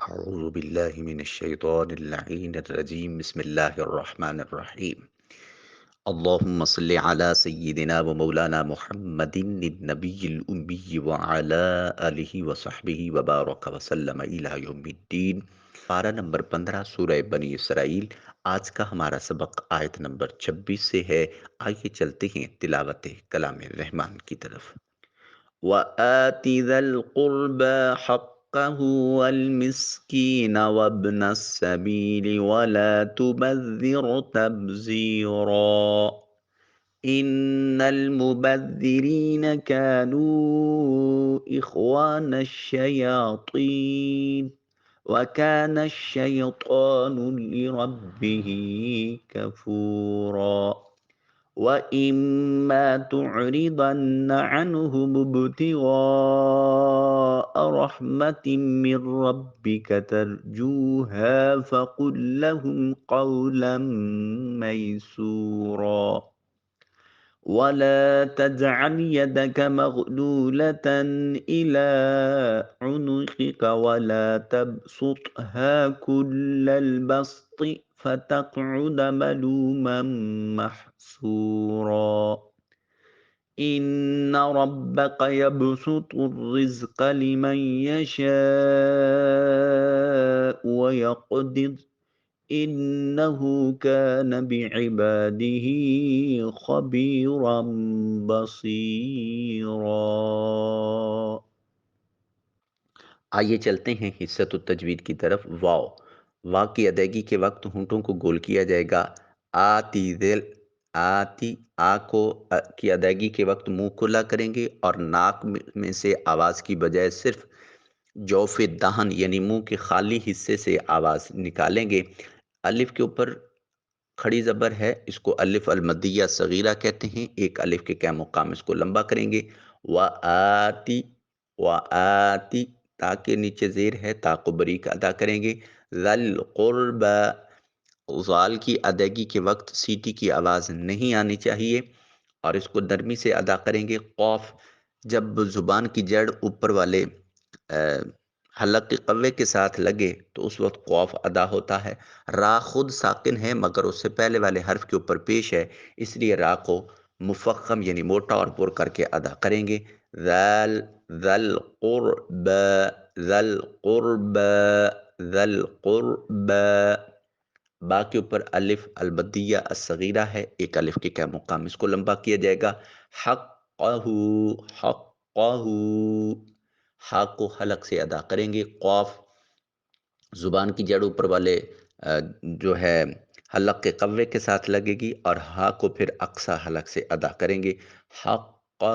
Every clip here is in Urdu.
أعوذ بالله من الشيطان اللعين الرجيم بسم الله الرحمن الرحيم اللهم صل على سيدنا ومولانا محمد النبي الأمي وعلى آله وصحبه وبارك وسلم إلى يوم الدين۔ پارہ نمبر 15 سورہ بنی اسرائیل۔ آج کا ہمارا سبق آیت نمبر 26 سے ہے۔ آئیے چلتے ہیں تلاوت کلام الرحمن کی طرف۔ وَآتِ ذَا الْقُرْبَى حَقَّهُ وَالْمِسْكِينَ وَابْنَ السَّبِيلِ وَلَا تُبَذِّرْ تَبْذِيرًا إِنَّ الْمُبَذِّرِينَ كَانُوا إِخْوَانَ الشَّيَاطِينِ وَكَانَ الشَّيْطَانُ لِرَبِّهِ كَفُورًا وَإِمَّا تُعْرِضَنَّ عَنْهُمُ ابْتِغَاءَ رَحْمَةٍ مِّن رَّبِّكَ تَرْجُوهَا فَقُل لَّهُمْ قَوْلًا مَّيْسُورًا وَلَا تَجْعَلْ يَدَكَ مَغْلُولَةً إِلَىٰ عُنُقِكَ وَلَا تَبْسُطْهَا كُلَّ الْبَسْطِ فَتَقْعُدَ مَلُومًا مَّحْسُورًا إِنَّ رَبَّكَ يَبْسُطُ الرِّزْقَ لِمَن يَشَاءُ وَيَقْدِرُ إِنَّهُ كَانَ بِعِبَادِهِ خَبِيرًا بَصِيرًا۔ آئیے چلتے ہیں حصۃ التجوید کی طرف۔ واو وا کی ادائیگی کے وقت ہونٹوں کو گول کیا جائے گا۔ آتی دل آتی آ کو کی ادائیگی کے وقت منہ کھلا کریں گے اور ناک میں سے آواز کی بجائے صرف جوف دہن یعنی منہ کے خالی حصے سے آواز نکالیں گے۔ الف کے اوپر کھڑی زبر ہے، اس کو الف المدیہ صغیرہ کہتے ہیں۔ ایک الف کے قیم مقام اس کو لمبا کریں گے۔ وآتی وآتی تا کے نیچے زیر ہے، تا کو باریک ادا کریں گے۔ ذل قربہ ذال کی ادائیگی کے وقت سیٹی کی آواز نہیں آنی چاہیے اور اس کو نرمی سے ادا کریں گے۔ قوف جب زبان کی جڑ اوپر والے حلق کے قوے کے ساتھ لگے تو اس وقت قوف ادا ہوتا ہے۔ را خود ساکن ہے مگر اس سے پہلے والے حرف کے اوپر پیش ہے، اس لیے را کو مفخم یعنی موٹا اور پر کر کے ادا کریں گے۔ ذل ذل قرب ذل قرب ذل قرب با کے اوپر الف المدیہ الصغیرہ ہے، ایک الف کے قیم مقام اس کو لمبا کیا جائے گا۔ حقہ حقہ ہا کو حلق سے ادا کریں گے۔ قوف زبان کی جڑ اوپر والے جو ہے حلق کے قوے کے ساتھ لگے گی اور ہا کو پھر اقصی حلق سے ادا کریں گے۔ حقہ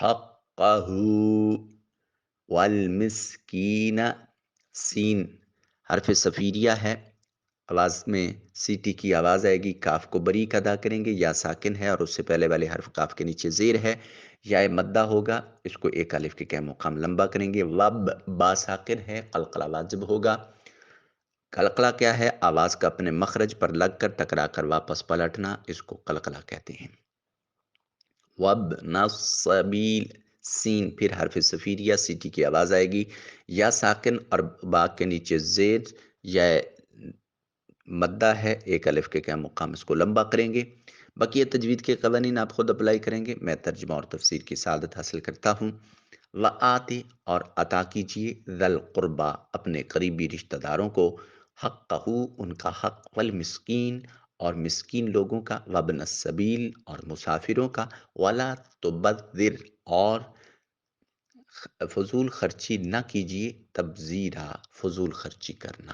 حقہ والمسکین سین حرف صفیریہ ہے، آواز میں سیٹی کی آواز آئے گی۔ کاف کو باریک ادا کریں گے، یا ساکن ہے اور اس سے پہلے والے حرف کاف کے نیچے زیر ہے۔ یا مدہ ہوگا، اس کو ایک الف کے قیم مقام لمبا کریں گے۔ وب با ساکن ہے، قلقلہ واجب ہوگا۔ قلقلہ کیا ہے؟ آواز کا اپنے مخرج پر لگ کر ٹکرا کر واپس پلٹنا، اس کو قلقلہ کہتے ہیں۔ وابن السبیل سین پھر حرف صفیریہ سیٹی کی آواز آئے گی۔ یا ساکن اور با کے نیچے زیر یا مدہ ہے، ایک الف کے قیم مقام اس کو لمبا کریں گے۔ بقیہ تجوید کے قوانین آپ خود اپلائی کریں گے، میں ترجمہ اور تفسیر کی سعادت حاصل کرتا ہوں۔ وآتی اور عطا کیجیے، ذل قربا اپنے قریبی رشتہ داروں کو، حقہ ان کا حق، والمسکین اور مسکین لوگوں کا، وابن السبیل اور مسافروں کا، ولا تبذر اور فضول خرچی نہ کیجیے، تبذیرا فضول خرچی کرنا،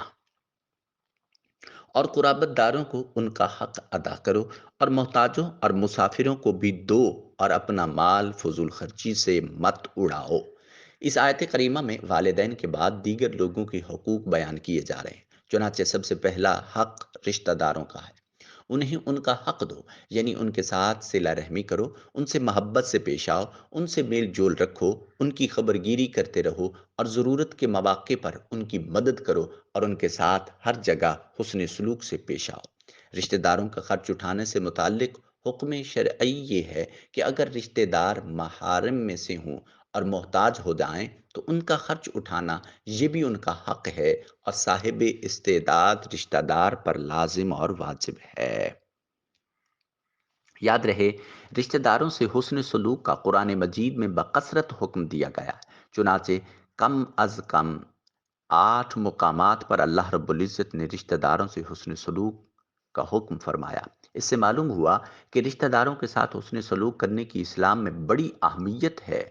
اور قرابت داروں کو ان کا حق ادا کرو اور محتاجوں اور مسافروں کو بھی دو اور اپنا مال فضول خرچی سے مت اڑاؤ۔ اس آیت کریمہ میں والدین کے بعد دیگر لوگوں کے حقوق بیان کیے جا رہے ہیں، چنانچہ سب سے پہلا حق رشتہ داروں کا ہے۔ انہیں ان کا حق دو، یعنی ان کے ساتھ صلہ رحمی کرو، ان سے محبت سے پیش آؤ، ان سے میل جول رکھو، ان کی خبرگیری کرتے رہو اور ضرورت کے مواقع پر ان کی مدد کرو اور ان کے ساتھ ہر جگہ حسن سلوک سے پیش آؤ۔ رشتہ داروں کا خرچ اٹھانے سے متعلق حکم شرعی یہ ہے کہ اگر رشتہ دار محارم میں سے ہوں اور محتاج ہو جائیں تو ان کا خرچ اٹھانا یہ بھی ان کا حق ہے اور صاحب استعداد رشتہ دار پر لازم اور واجب ہے۔ یاد رہے، رشتہ داروں سے حسن سلوک کا قرآن مجید میں بکثرت حکم دیا گیا ہے۔ چنانچہ کم از کم 8 مقامات پر اللہ رب العزت نے رشتہ داروں سے حسن سلوک کا حکم فرمایا۔ اس سے معلوم ہوا کہ رشتہ داروں کے ساتھ حسن سلوک کرنے کی اسلام میں بڑی اہمیت ہے۔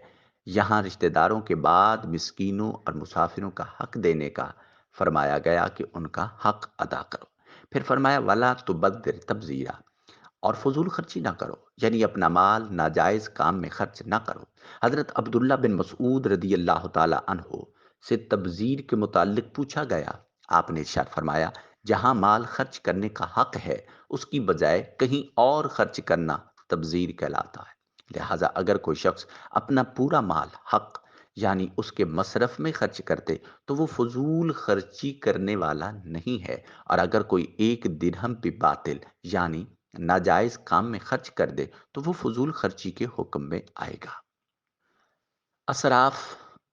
یہاں رشتہ داروں کے بعد مسکینوں اور مسافروں کا حق دینے کا فرمایا گیا کہ ان کا حق ادا کرو۔ پھر فرمایا وَلَا تُبَذِّرْ تَبْذِيرًا، اور فضول خرچی نہ کرو، یعنی اپنا مال ناجائز کام میں خرچ نہ کرو۔ حضرت عبداللہ بن مسعود رضی اللہ تعالی عنہ سے تبذیر کے متعلق پوچھا گیا۔ آپ نے ارشاد فرمایا جہاں مال خرچ کرنے کا حق ہے اس کی بجائے کہیں اور خرچ کرنا تبذیر کہلاتا ہے۔ لہٰذا اگر کوئی شخص اپنا پورا مال حق یعنی اس کے مصرف میں خرچ کرتے تو وہ فضول خرچی کرنے والا نہیں ہے، اور اگر کوئی ایک درہم بھی باطل یعنی ناجائز کام میں خرچ کر دے تو وہ فضول خرچی کے حکم میں آئے گا۔ اسراف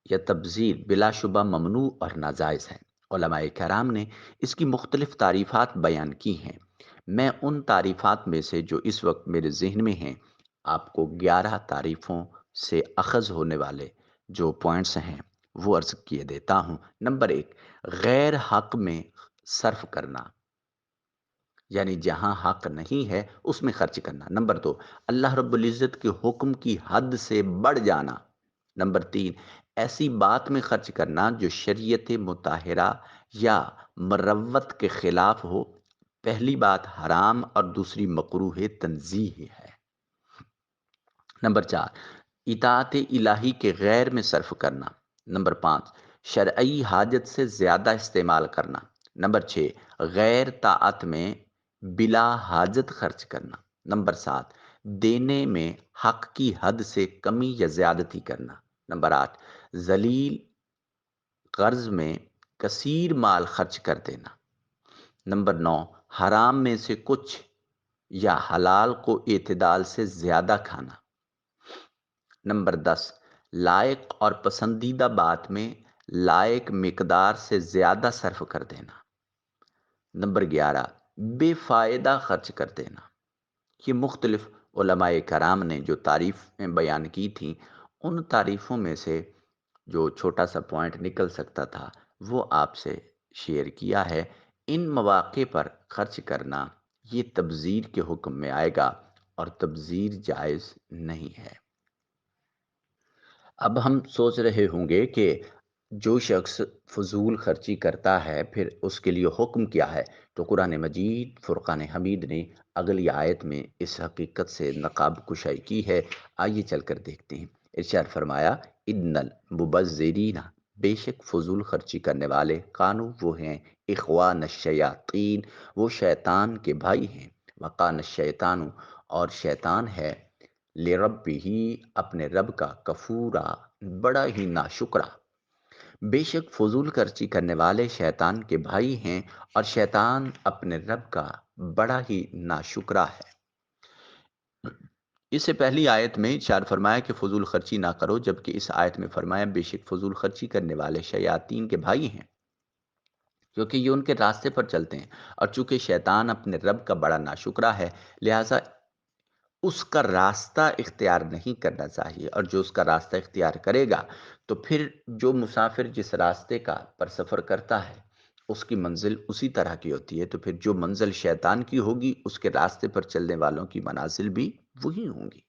یا تبذیر بلا شبہ ممنوع اور ناجائز ہے۔ علماء کرام نے اس کی مختلف تعریفات بیان کی ہیں۔ میں ان تعریفات میں سے جو اس وقت میرے ذہن میں ہیں آپ کو 11 تعریفوں سے اخذ ہونے والے جو پوائنٹس ہیں وہ عرض کیے دیتا ہوں۔ نمبر 1، غیر حق میں صرف کرنا، یعنی جہاں حق نہیں ہے اس میں خرچ کرنا۔ نمبر 2، اللہ رب العزت کے حکم کی حد سے بڑھ جانا۔ نمبر 3، ایسی بات میں خرچ کرنا جو شریعت مطہرہ یا مروت کے خلاف ہو۔ پہلی بات حرام اور دوسری مکروہ تنزیہ ہے۔ نمبر 4، اطاعت الہی کے غیر میں صرف کرنا۔ نمبر 5، شرعی حاجت سے زیادہ استعمال کرنا۔ نمبر 6، غیر طاعت میں بلا حاجت خرچ کرنا۔ نمبر 7، دینے میں حق کی حد سے کمی یا زیادتی کرنا۔ نمبر 8، ذلیل قرض میں کثیر مال خرچ کر دینا۔ نمبر 9، حرام میں سے کچھ یا حلال کو اعتدال سے زیادہ کھانا۔ نمبر 10، لائق اور پسندیدہ بات میں لائق مقدار سے زیادہ صرف کر دینا۔ نمبر 11، بے فائدہ خرچ کر دینا۔ یہ مختلف علماء کرام نے جو تعریفیں بیان کی تھیں ان تعریفوں میں سے جو چھوٹا سا پوائنٹ نکل سکتا تھا وہ آپ سے شیئر کیا ہے۔ ان مواقع پر خرچ کرنا یہ تبذیر کے حکم میں آئے گا اور تبذیر جائز نہیں ہے۔ اب ہم سوچ رہے ہوں گے کہ جو شخص فضول خرچی کرتا ہے پھر اس کے لیے حکم کیا ہے؟ تو قرآن مجید فرقان حمید نے اگلی آیت میں اس حقیقت سے نقاب کشائی کی ہے۔ آئیے چل کر دیکھتے ہیں۔ ارشاد فرمایا ان المبذرین، بے شک فضول خرچی کرنے والے، کانو وہ ہیں، اخوان الشیاطین وہ شیطان کے بھائی ہیں، وقان الشیطان اور شیطان ہے، لربہ اپنے رب کا، کفورا بڑا ہی ناشکرا۔ بے شک فضول خرچی کرنے والے شیطان کے بھائی ہیں اور شیطان اپنے رب کا بڑا ہی ناشکرا ہے۔ اس سے پہلی آیت میں ارشاد فرمایا کہ فضول خرچی نہ کرو، جبکہ اس آیت میں فرمایا بے شک فضول خرچی کرنے والے شیاطین کے بھائی ہیں، کیونکہ یہ ان کے راستے پر چلتے ہیں، اور چونکہ شیطان اپنے رب کا بڑا ناشکرا ہے لہٰذا اس کا راستہ اختیار نہیں کرنا چاہیے، اور جو اس کا راستہ اختیار کرے گا تو پھر جو مسافر جس راستے کا پر سفر کرتا ہے اس کی منزل اسی طرح کی ہوتی ہے، تو پھر جو منزل شیطان کی ہوگی اس کے راستے پر چلنے والوں کی منازل بھی وہی ہوں گی۔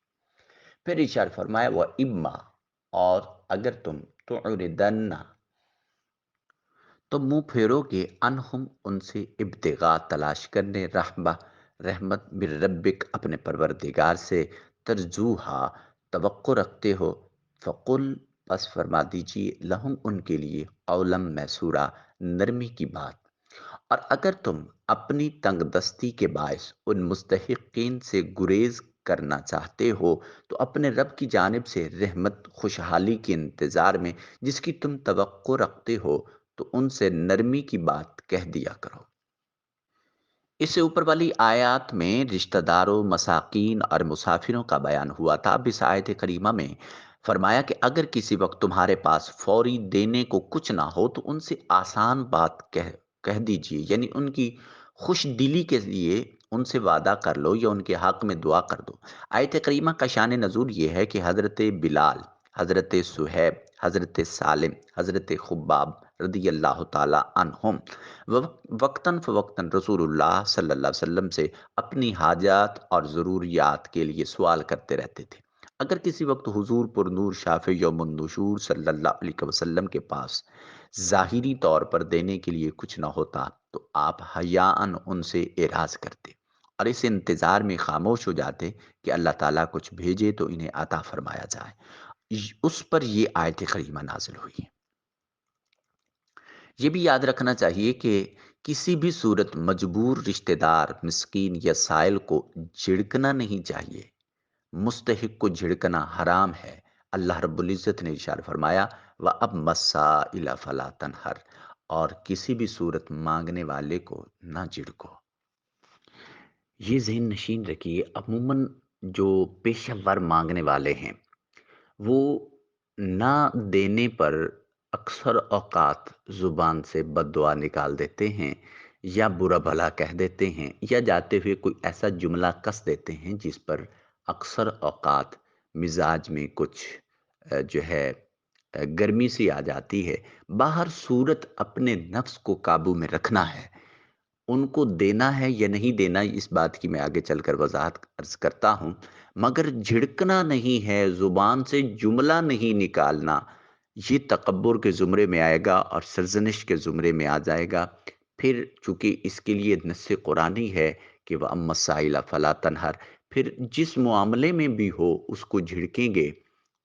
پھر ارشاد فرمایا وہ اما، اور اگر تم تعرضن تو منہ پھیرو گے، انہم ان سے، ابتغاء تلاش کرنے، رحمت من ربک اپنے پروردگار سے، ترجوہا توقع رکھتے ہو، فقل پس فرما دیجیے، لہم ان کے لیے، قولا میسورا نرمی کی بات۔ اور اگر تم اپنی تنگ دستی کے باعث ان مستحقین سے گریز کرنا چاہتے ہو تو اپنے رب کی جانب سے رحمت خوشحالی کے انتظار میں جس کی تم توقع رکھتے ہو تو ان سے نرمی کی بات کہہ دیا کرو۔ اس سے اوپر والی آیات میں رشتہ داروں، مساکین اور مسافروں کا بیان ہوا تھا۔ اب اس آیت کریمہ میں فرمایا کہ اگر کسی وقت تمہارے پاس فوری دینے کو کچھ نہ ہو تو ان سے آسان بات کہہ دیجئے، یعنی ان کی خوش دلی کے لیے ان سے وعدہ کر لو یا ان کے حق میں دعا کر دو۔ آیت کریمہ کا شان نزول یہ ہے کہ حضرت بلال، حضرت سہیب، حضرت سالم، حضرت خباب رضی اللہ تعالی عنہم وقتاً فوقتاً رسول اللہ صلی اللہ علیہ وسلم سے اپنی حاجات اور ضروریات کے لیے سوال کرتے رہتے تھے۔ اگر کسی وقت حضور پر نور شافع یوم النشور صلی اللہ علیہ وسلم کے پاس ظاہری طور پر دینے کے لیے کچھ نہ ہوتا تو آپ حیاءً ان سے اعراض کرتے اور اس انتظار میں خاموش ہو جاتے کہ اللہ تعالیٰ کچھ بھیجے تو انہیں عطا فرمایا جائے۔ اس پر یہ آیت کریمہ نازل ہوئی ہے۔ یہ بھی یاد رکھنا چاہیے کہ کسی بھی صورت مجبور رشتہ دار، مسکین یا سائل کو جھڑکنا نہیں چاہیے۔ مستحق کو جھڑکنا حرام ہے۔ اللہ رب العزت نے ارشاد فرمایا وَأَمَّا السَّائِلَ فَلَا تَنْهَرْ، اور کسی بھی صورت مانگنے والے کو نہ جھڑکو۔ یہ ذہن نشین رکھیے، عموماً جو پیشہ ور مانگنے والے ہیں وہ نہ دینے پر اکثر اوقات زبان سے بد دعا نکال دیتے ہیں یا برا بھلا کہہ دیتے ہیں یا جاتے ہوئے کوئی ایسا جملہ کس دیتے ہیں جس پر اکثر اوقات مزاج میں کچھ جو ہے گرمی سی آ جاتی ہے۔ باہر صورت اپنے نفس کو قابو میں رکھنا ہے، ان کو دینا ہے یا نہیں دینا اس بات کی میں آگے چل کر وضاحت عرض کرتا ہوں، مگر جھڑکنا نہیں ہے، زبان سے جملہ نہیں نکالنا، یہ تکبر کے زمرے میں آئے گا اور سرزنش کے زمرے میں آ جائے گا۔ پھر چونکہ اس کے لیے نص قرآنی ہے کہ وَأَمَّا السَّائِلَ فَلَا تَنْهَرْ، پھر جس معاملے میں بھی ہو اس کو جھڑکیں گے،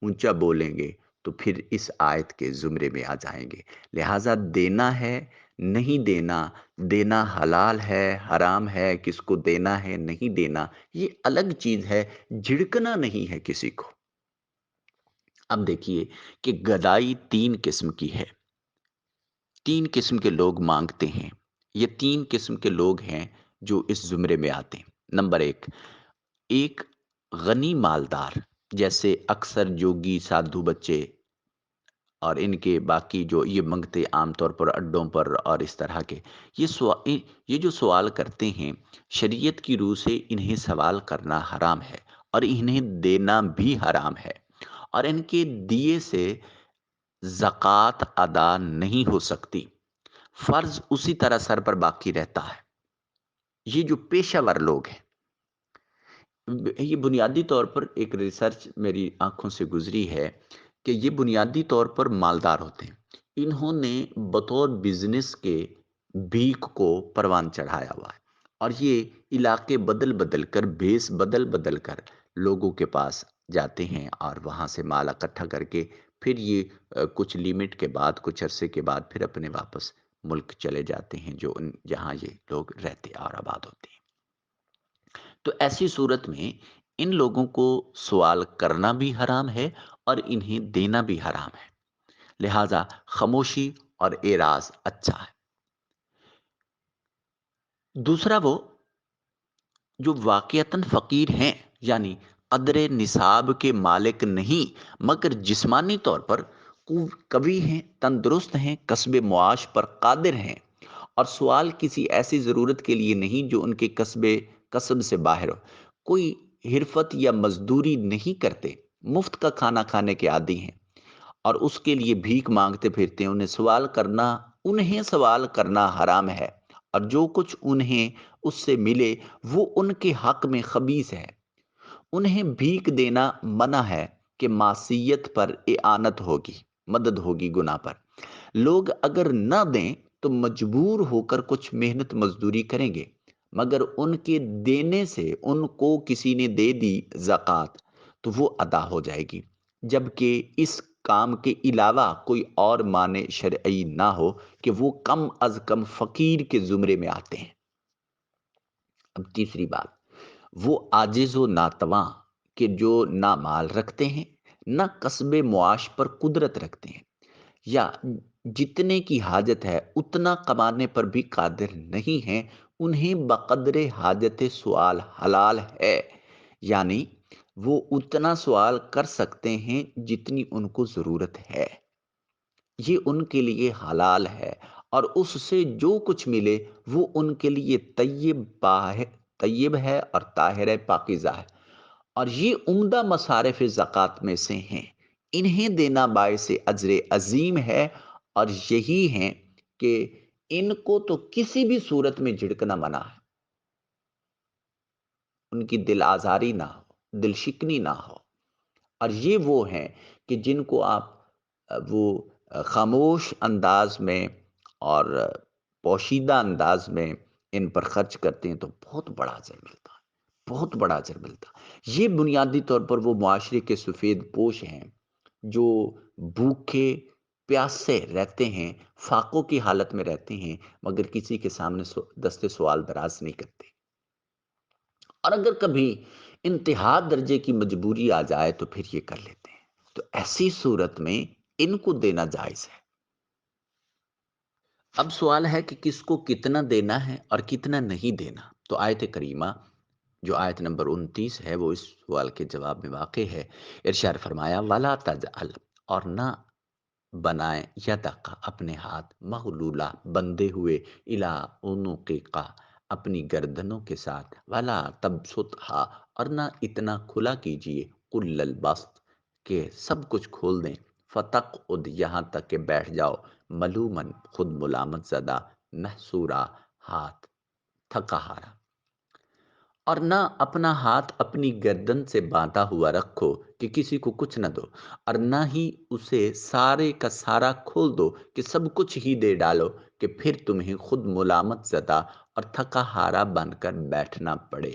اونچا بولیں گے تو پھر اس آیت کے زمرے میں آ جائیں گے۔ لہٰذا دینا ہے، نہیں دینا، دینا حلال ہے، حرام ہے، کس کو دینا ہے، نہیں دینا، یہ الگ چیز ہے، جھڑکنا نہیں ہے کسی کو۔ اب دیکھیے کہ گدائی تین قسم کی ہے، تین قسم کے لوگ مانگتے ہیں، یہ تین قسم کے لوگ ہیں جو اس زمرے میں آتے ہیں۔ نمبر ایک، ایک غنی مالدار، جیسے اکثر جوگی سادھو بچے اور ان کے باقی جو یہ منگتے عام طور پر اڈوں پر اور اس طرح کے یہ جو سوال کرتے ہیں، شریعت کی روح سے انہیں سوال کرنا حرام ہے اور انہیں دینا بھی حرام ہے، اور ان کے دیے سے زکوٰۃ ادا نہیں ہو سکتی، فرض اسی طرح سر پر باقی رہتا ہے۔ یہ جو پیشہ ور لوگ ہیں، یہ بنیادی طور پر ایک ریسرچ میری آنکھوں سے گزری ہے کہ یہ بنیادی طور پر مالدار ہوتے ہیں، انہوں نے بطور بزنس کے بھیک کو پروان چڑھایا ہوا ہے اور یہ علاقے بدل بدل کر، بیس بدل بدل کر لوگوں کے پاس جاتے ہیں اور وہاں سے مال اکٹھا کر کے پھر یہ کچھ لیمٹ کے بعد، کچھ عرصے کے بعد پھر اپنے واپس ملک چلے جاتے ہیں جو جہاں یہ لوگ رہتے اور آباد ہوتے ہیں۔ تو ایسی صورت میں ان لوگوں کو سوال کرنا بھی حرام ہے اور انہیں دینا بھی حرام ہے، لہذا خاموشی اور اعراض اچھا ہے۔ دوسرا وہ جو واقعتاً فقیر ہیں، یعنی قدر نصاب کے مالک نہیں مگر جسمانی طور پر قوی ہیں، تندرست ہیں، کسب معاش پر قادر ہیں، اور سوال کسی ایسی ضرورت کے لیے نہیں جو ان کے کسب سے باہر ہو، کوئی حرفت یا مزدوری نہیں کرتے، مفت کا کھانا کھانے کے عادی ہیں اور اس کے لیے بھیک مانگتے پھرتے ہیں، انہیں سوال کرنا حرام ہے، اور جو کچھ انہیں اس سے ملے وہ ان کے حق میں خبیث ہے۔ انہیں بھیک دینا منع ہے کہ معصیت پر اعانت ہوگی، مدد ہوگی گناہ پر۔ لوگ اگر نہ دیں تو مجبور ہو کر کچھ محنت مزدوری کریں گے، مگر ان کے دینے سے ان کو کسی نے دے دی زکوٰۃ تو وہ ادا ہو جائے گی، جبکہ اس کام کے علاوہ کوئی اور معنی شرعی نہ ہو کہ وہ کم از کم فقیر کے زمرے میں آتے ہیں۔ اب تیسری بات، وہ عاجز و ناتواں کہ جو نہ مال رکھتے ہیں، نہ کسب معاش پر قدرت رکھتے ہیں، یا جتنے کی حاجت ہے اتنا کمانے پر بھی قادر نہیں ہیں، انہیں بقدر حاجت سوال حلال ہے، یعنی وہ اتنا سوال کر سکتے ہیں جتنی ان کو ضرورت ہے، یہ ان کے لیے حلال ہے، اور اس سے جو کچھ ملے وہ ان کے لیے طیب ہے اور طاہر ہے، پاکیزہ ہے، اور یہ عمدہ مصارف زکوٰۃ میں سے ہیں۔ انہیں دینا باعث اجر عظیم ہے، اور یہی ہیں کہ ان کو تو کسی بھی صورت میں جھڑکنا منع ہے، ان کی دل آزاری نہ ہو، دل شکنی نہ ہو۔ اور یہ وہ ہیں کہ جن کو آپ وہ خاموش انداز میں اور پوشیدہ انداز میں ان پر خرچ کرتے ہیں تو بہت بڑا اجر ملتا ہے، بہت بڑا اجر ملتا ہے۔ یہ بنیادی طور پر وہ معاشرے کے سفید پوش ہیں جو بھوکے پیاسے رہتے ہیں، فاقوں کی حالت میں رہتے ہیں، مگر کسی کے سامنے دست سوال دراز نہیں کرتے، اور اگر کبھی انتہا درجے کی مجبوری آ جائے تو پھر یہ کر لیتے ہیں۔ تو ایسی صورت میں ان کو دینا جائز ہے۔ اب سوال ہے کہ کس کو کتنا دینا ہے اور کتنا نہیں دینا۔ تو آیت کریمہ جو آیت نمبر 29 ہے وہ اس سوال کے جواب میں واقع ہے۔ ارشاد فرمایا وَلَا تَجْعَلْ، اور نہ بنائیں یدک اپنے ہاتھ مغلولہ بندے ہوئے الا عنقک اپنی گردنوں کے ساتھ، ولا تبسطھا، اور نہ اتنا کھلا کیجیے، کل البسط، کہ سب کچھ کھول دیں، فتقعد، یہاں تک کہ بیٹھ جاؤ، ملومن، خود ملامت زدہ، محسورا، ہاتھ تھکا ہارا، اور نہ اپنا ہاتھ اپنی گردن سے باندھا ہوا رکھو کہ کسی کو کچھ نہ دو، اور نہ ہی اسے سارے کا سارا کھول دو کہ سب کچھ ہی دے ڈالو کہ پھر تمہیں خود ملامت زدہ اور تھکا ہارا بن کر بیٹھنا پڑے۔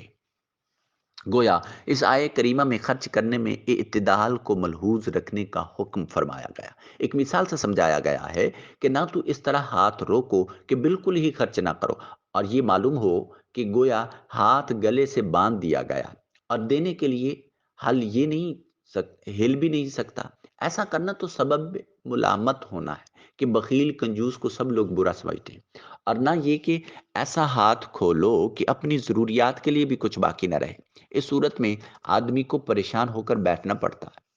گویا اس آیے کریمہ میں خرچ کرنے میں اعتدال کو ملحوظ رکھنے کا حکم فرمایا گیا۔ ایک مثال سے سمجھایا گیا ہے کہ نہ تو اس طرح ہاتھ روکو کہ بالکل ہی خرچ نہ کرو، اور یہ معلوم ہو کہ گویا ہاتھ گلے سے باندھ دیا گیا، اور دینے کے لیے ہل بھی نہیں سکتا۔ ایسا کرنا تو سبب ملامت ہونا ہے کہ بخیل کنجوس کو سب لوگ برا سمجھتے ہیں، اور نہ یہ کہ ایسا ہاتھ کھولو کہ اپنی ضروریات کے لیے بھی کچھ باقی نہ رہے۔ اس صورت میں آدمی کو پریشان ہو کر بیٹھنا پڑتا ہے۔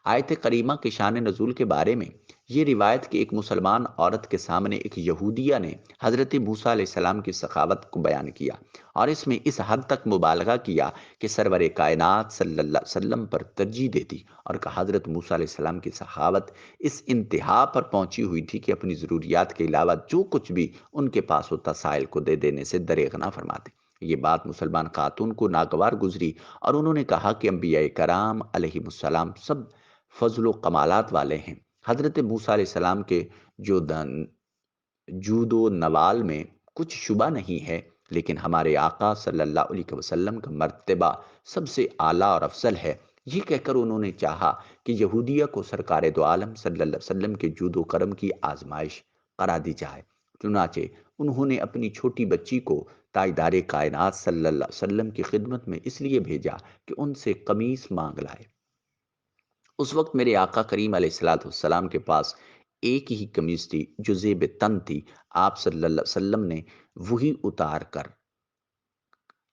آیت کریمہ کے شان نزول کے بارے میں یہ روایت کہ ایک مسلمان عورت کے سامنے ایک یہودیہ نے حضرت موسیٰ علیہ السلام کی سخاوت کو بیان کیا، اور اس میں اس حد تک مبالغہ کیا کہ سرور کائنات صلی اللہ علیہ وسلم پر ترجیح دیتی، اور کہا حضرت موسیٰ علیہ السلام کی سخاوت اس انتہا پر پہنچی ہوئی تھی کہ اپنی ضروریات کے علاوہ جو کچھ بھی ان کے پاس ہوتا سائل کو دے دینے سے دریغ نہ فرماتے۔ یہ بات مسلمان خاتون کو ناگوار گزری، اور انہوں نے کہا کہ انبیاء کرام علیہ السلام سب فضل و کمالات والے ہیں، حضرت موسیٰ علیہ السلام کے جو جود و نوال میں کچھ شبہ نہیں ہے، لیکن ہمارے آقا صلی اللہ علیہ وسلم کا مرتبہ سب سے اعلیٰ اور افضل ہے۔ یہ کہہ کر انہوں نے چاہا کہ یہودیہ کو سرکار دو عالم صلی اللہ علیہ وسلم کے جود و کرم کی آزمائش قرار دی جائے، چنانچہ انہوں نے اپنی چھوٹی بچی کو تاجدار کائنات صلی اللہ علیہ وسلم کی خدمت میں اس لیے بھیجا کہ ان سے قمیص مانگ لائے۔ اس وقت میرے آقا کریم علیہ الصلوۃ والسلام کے پاس ایک ہی قمیص تھی جو زیب تن تھی۔ آپ صلی اللہ علیہ وسلم نے وہی اتار کر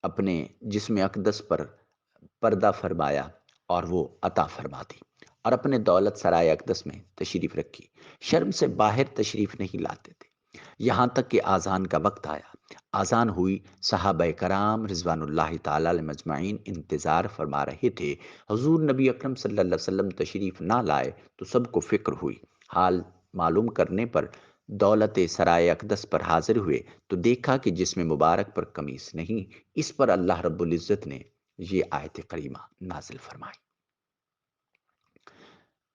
اپنے جسم اقدس پر پردہ فرمایا اور وہ عطا فرما دی، اور اپنے دولت سرائے اقدس میں تشریف رکھی۔ شرم سے باہر تشریف نہیں لاتے تھے، یہاں تک کہ آذان کا وقت آیا، آذان ہوئی، صحابہ کرام رضوان اللہ تعالی علیہ مجمعین انتظار فرما رہے تھے، حضور نبی اکرم صلی اللہ علیہ وسلم تشریف نہ لائے تو سب کو فکر ہوئی۔ حال معلوم کرنے پر دولت سرائے اقدس پر حاضر ہوئے تو دیکھا کہ جسم مبارک پر قمیص نہیں۔ اس پر اللہ رب العزت نے یہ آیت کریمہ نازل فرمائی۔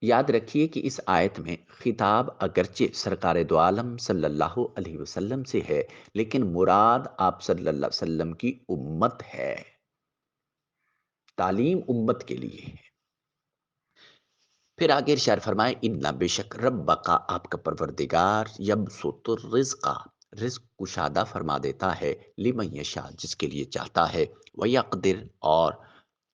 یاد رکھیے کہ اس آیت میں خطاب اگرچہ سرکار دو عالم صلی اللہ علیہ وسلم سے ہے، لیکن مراد آپ صلی اللہ علیہ وسلم کی امت ہے، تعلیم امت کے لیے ہے۔ پھر آگے ارشاد فرمائے ان بے شک رب کا، آپ کا پروردگار، یبسط الرزق، رزق کشادہ فرما دیتا ہے، لمن یشاء، جس کے لیے چاہتا ہے، ویقدر، اور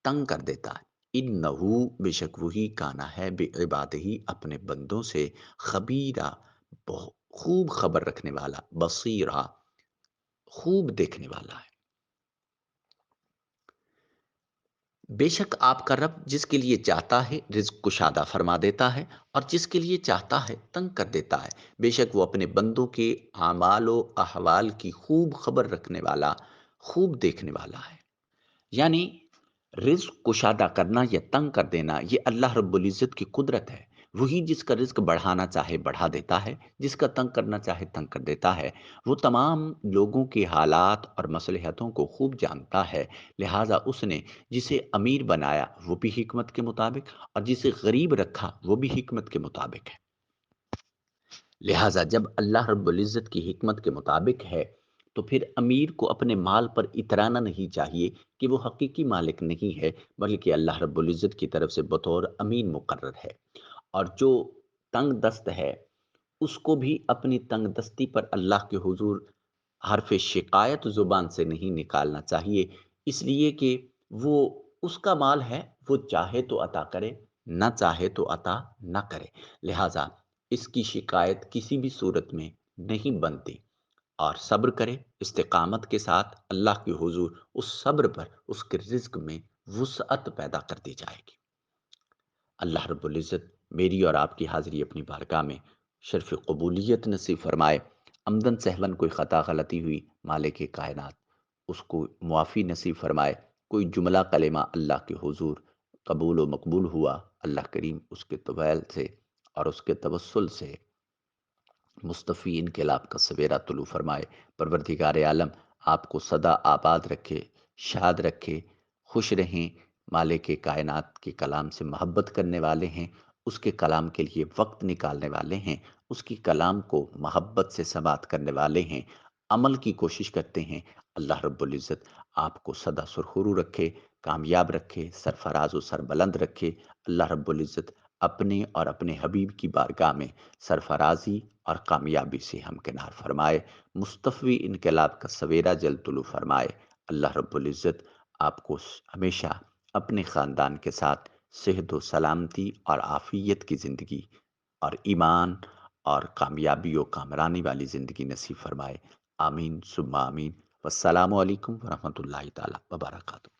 تنگ کر دیتا ہے، انہو، بے شک وہی، کانا ہے، بے عبادہ، اپنے بندوں سے، خبیرہ، خوب خبر رکھنے والا، بصیرہ، خوب دیکھنے والا ہے۔ بے شک آپ کا رب جس کے لیے چاہتا ہے رزق کشادہ فرما دیتا ہے، اور جس کے لیے چاہتا ہے تنگ کر دیتا ہے۔ بے شک وہ اپنے بندوں کے اعمال و احوال کی خوب خبر رکھنے والا، خوب دیکھنے والا ہے۔ یعنی رزق کشادہ کرنا یا تنگ کر دینا یہ اللہ رب العزت کی قدرت ہے۔ وہی جس کا رزق بڑھانا چاہے بڑھا دیتا ہے، جس کا تنگ کرنا چاہے تنگ کر دیتا ہے۔ وہ تمام لوگوں کے حالات اور مصلحتوں کو خوب جانتا ہے، لہٰذا اس نے جسے امیر بنایا وہ بھی حکمت کے مطابق، اور جسے غریب رکھا وہ بھی حکمت کے مطابق ہے۔ لہٰذا جب اللہ رب العزت کی حکمت کے مطابق ہے تو پھر امیر کو اپنے مال پر اترانا نہیں چاہیے کہ وہ حقیقی مالک نہیں ہے، بلکہ اللہ رب العزت کی طرف سے بطور امین مقرر ہے۔ اور جو تنگ دست ہے اس کو بھی اپنی تنگ دستی پر اللہ کے حضور حرف شکایت زبان سے نہیں نکالنا چاہیے، اس لیے کہ وہ اس کا مال ہے، وہ چاہے تو عطا کرے، نہ چاہے تو عطا نہ کرے۔ لہٰذا اس کی شکایت کسی بھی صورت میں نہیں بنتی، اور صبر کرے استقامت کے ساتھ اللہ کے حضور اس صبر پر اس کے رزق میں وسعت پیدا کر دی جائے گی۔ اللہ رب العزت میری اور آپ کی حاضری اپنی بارگاہ میں شرف قبولیت نصیب فرمائے۔ عمدن سہون کوئی خطا غلطی ہوئی مالک کائنات اس کو معافی نصیب فرمائے۔ کوئی جملہ کلمہ اللہ کے حضور قبول و مقبول ہوا، اللہ کریم اس کے طویل سے اور اس کے توسل سے مصطفی انقلاب کا سویرا طلوع فرمائے۔ پروردگار عالم آپ کو سدا آباد رکھے، شاد رکھے، خوش رہیں۔ مالک کائنات کے کلام سے محبت کرنے والے ہیں، اس کے کلام کے لیے وقت نکالنے والے ہیں، اس کی کلام کو محبت سے سماعت کرنے والے ہیں، عمل کی کوشش کرتے ہیں۔ اللہ رب العزت آپ کو سدا سرخرو رکھے، کامیاب رکھے، سرفراز و سربلند رکھے۔ اللہ رب العزت اپنے اور اپنے حبیب کی بارگاہ میں سرفرازی اور کامیابی سے ہمکنار فرمائے۔ مصطفی انقلاب کا سویرا جلد طلوع فرمائے۔ اللہ رب العزت آپ کو ہمیشہ اپنے خاندان کے ساتھ صحت و سلامتی اور عافیت کی زندگی اور ایمان اور کامیابی و کامرانی والی زندگی نصیب فرمائے۔ آمین ثم آمین۔ والسلام علیکم ورحمۃ اللہ تعالی وبرکاتہ۔